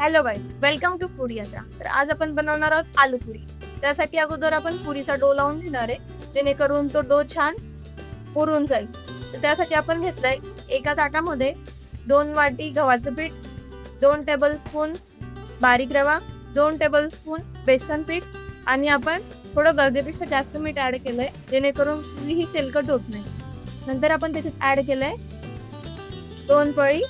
Hello guys, welcome to food Yatra. तर आज आपण बनवणार आहोत आलू पुरी. त्यासाठी अगोदर आपण पुरीचा डो लावून घेणार आहे, जेणेकरून तो डो छान पुरून जाईल. तर त्यासाठी आपण घेतलंय एका ताटामध्ये 2 वाटी गव्हाचं पीठ, 2 टेबलस्पून बारीक रवा, 2 टेबलस्पून बेसन पीठ आणि आपण थोडं गरजेपेक्षा जास्त मीठ ऍड केलंय, जेणेकरून पुरी ही तेलकट होत नाही. नंतर आपण त्याच्यात ऍड केलंय 2 पळी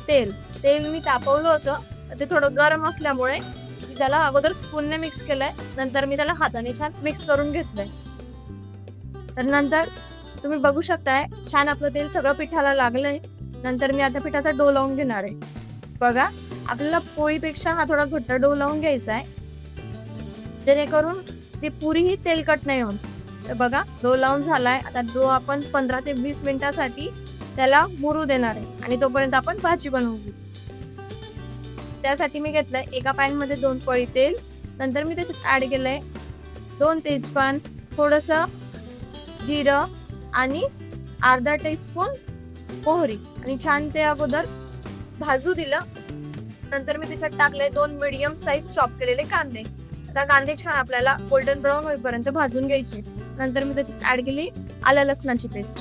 तेल. तेल मी तापवलं होतं, ते थोडं गरम असल्यामुळे मी त्याला अगोदर स्पूनने मिक्स केलंय, नंतर मी त्याला हाताने छान मिक्स करून घेतलंय. तर नंतर तुम्ही बघू शकताय छान आपलं तेल सगळं पिठाला लागलंय. नंतर मी आता पिठाचा डो लावून घेणार आहे. बघा, आपल्याला पोळीपेक्षा हा थोडा घट्ट डो लावून घ्यायचा आहे, जेणेकरून ती पुरी ही तेलकट नाही होत. तर बघा, डो लावून झालाय. आता डो आपण 15 ते 20 मिनिटासाठी त्याला मुरू देणार आहे आणि तोपर्यंत आपण भाजी बनवू. त्यासाठी मी घेतलंय एका पॅन मध्ये 2 पळी तेल. नंतर मी त्याच्यात ऍड केलंय 2 तेजपान, थोडस जिरं आणि अर्धा टीस्पून मोहरी आणि छान ते अगोदर भाजू दिलं. नंतर मी त्याच्यात टाकले 2 मीडियम साईज चॉप केलेले कांदे. आता कांदे छान आपल्याला गोल्डन ब्राऊन होईपर्यंत भाजून घ्यायचे. नंतर मी त्याच्यात ऍड केली आलं लसणाची पेस्ट.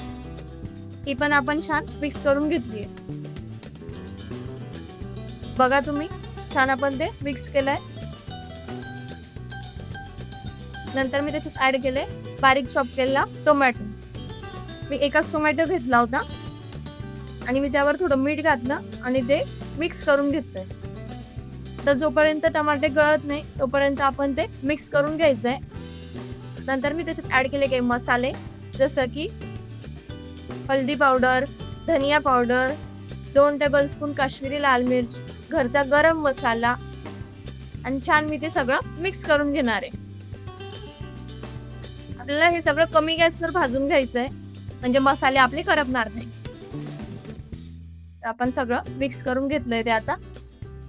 ती पण आपण छान मिक्स करून घेतलीये. बघा तुम्ही, छान आपण ते मिक्स केलंय. नंतर मी त्याच्यात ऍड केले बारीक चॉप केलेला टोमॅटो. मी एकच टोमॅटो घेतला होता आणि मी त्यावर थोडं मीठ घातलं आणि ते मिक्स करून घेतलंय. तर जोपर्यंत टमाटे गळत नाही तोपर्यंत आपण ते मिक्स करून घ्यायचंय. नंतर मी त्याच्यात ऍड केले काही मसाले, जसं की हळदी पावडर, धनिया पावडर, 2 टेबलस्पून काश्मीरी लाल मिर्च, घरचा गरम मसाला आणि छान मी ते सगळं मिक्स करून घेणार आहे. आपल्याला हे सगळं कमी गॅसवर भाजून घ्यायचंय, म्हणजे मसाले आपले करपणार नाही. आपण सगळं मिक्स करून घेतलंय ते आता.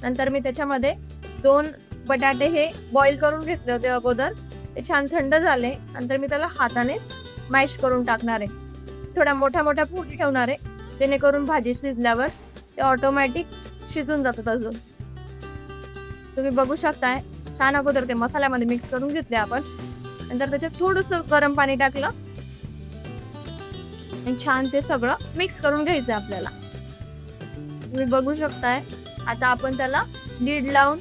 नंतर मी त्याच्यामध्ये 2 बटाटे हे बॉईल करून घेतले होते अगोदर. ते छान थंड झाले. नंतर मी त्याला हातानेच मॅश करून टाकणार आहे. थोड्या मोठ्या मोठ्या फोडी ठेवणार आहे, जेणेकरून भाजी शिजल्यावर ते ऑटोमॅटिक शिजून जातात. अजून तुम्ही बघू शकताय छान अगोदर ते मसाल्यामध्ये मिक्स करून घेतले आपण. नंतर त्याच्यात थोडंसं गरम पाणी टाकलं आणि छान ते सगळं मिक्स करून घ्यायचं आपल्याला. तुम्ही बघू शकताय. आता आपण त्याला लीड लावून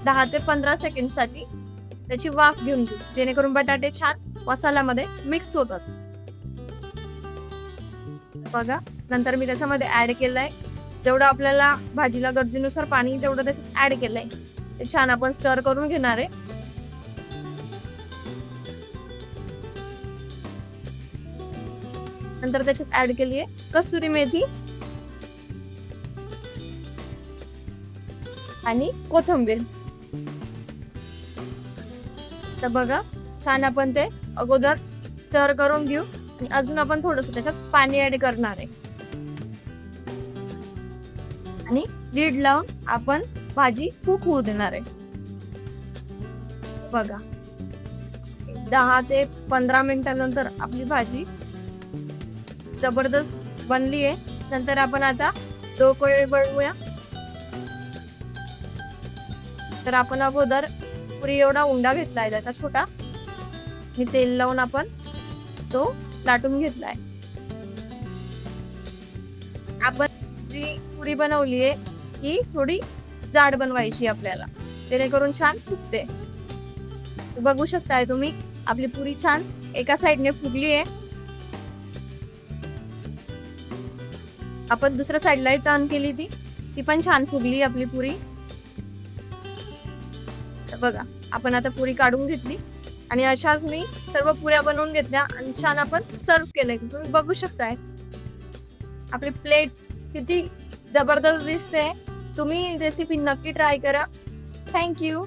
10 ते 15 सेकंड साठी त्याची वाफ घेऊन घेऊ, जेणेकरून बटाटे छान मसाल्यामध्ये मिक्स होतात. बघा, नंतर मी त्याच्यामध्ये ऍड केलंय जेवढं आपल्याला भाजीला गरजेनुसार पाणी, तेवढं त्याच्यात ऍड केलंय. ते छान आपण स्टर करून घेणार आहे. नंतर त्याच्यात ऍड केली आहे कसुरी मेथी आणि कोथिंबीर. तर बघा, छान आपण ते अगोदर स्टर करून घेऊ आणि अजून आपण थोडंसं त्याच्यात पाणी ऍड करणार आहे आणि लीड लावून आपण भाजी कुक होऊ देणार आहे. बघा, 10 ते 15 मिनिटांनंतर आपली भाजी जबरदस्त बनली आहे. नंतर आपण आता डो बनवूया. तर आपण अगोदर पुरी एवढा उंडा घेतलाय त्याचा छोटा, मी तेल लावून आपण तो लाटून घेतलाय. आपण जी पुरी बनवलीये ही थोडी जाड बनवायची आपल्याला, जेणेकरून छान फुगते. बघू शकताय तुम्ही, आपली पुरी छान एका साइडने फुगली आहे. आपण दुसऱ्या साइडला टर्न केली, ती पण छान फुगली आपली पुरी. बघा, आपण आता पुरी काढून घेतली आणि अशाच मी सर्व पुऱ्या बनवून घेतल्या आणि छान आपण सर्व केलंय. तुम्ही बघू शकताय आपली प्लेट किती जबरदस्त दिसते. तुम्ही रेसिपी नक्की ट्राय करा. थँक्यू.